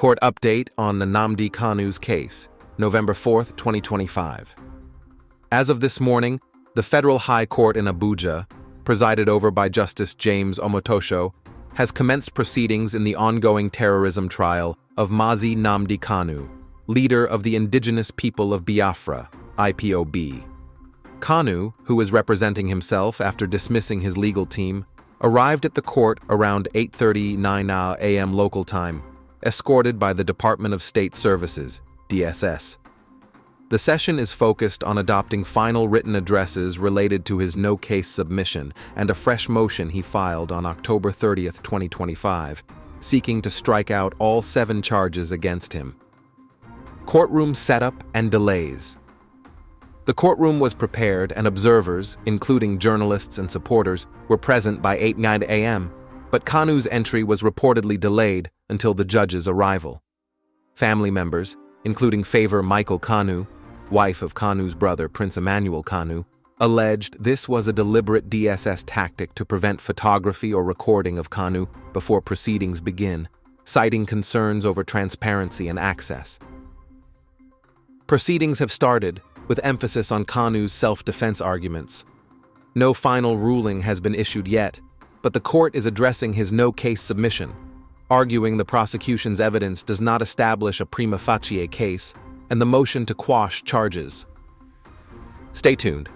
Court update on the NNAMDI KANU'S case, November 4, 2025. As of this morning, the Federal High Court in Abuja, presided over by Justice James Omotosho, has commenced proceedings in the ongoing terrorism trial of Mazi Nnamdi Kanu, leader of the Indigenous People of Biafra, IPOB. Kanu, who is representing himself after dismissing his legal team, arrived at the court around 8:39 a.m. local time, escorted by the Department of State Services, DSS. The session is focused on adopting final written addresses related to his no-case submission and a fresh motion he filed on October 30, 2025, seeking to strike out all 7 charges against him. Courtroom setup and delays. The courtroom was prepared and observers, including journalists and supporters, were present by 8:09 a.m., but Kanu's entry was reportedly delayed until the judge's arrival. Family members, including Favor Michael Kanu, wife of Kanu's brother Prince Emmanuel Kanu, alleged this was a deliberate DSS tactic to prevent photography or recording of Kanu before proceedings begin, citing concerns over transparency and access. Proceedings have started, with emphasis on Kanu's self-defense arguments. No final ruling has been issued yet, but the court is addressing his no-case submission, arguing the prosecution's evidence does not establish a prima facie case and the motion to quash charges. Stay tuned.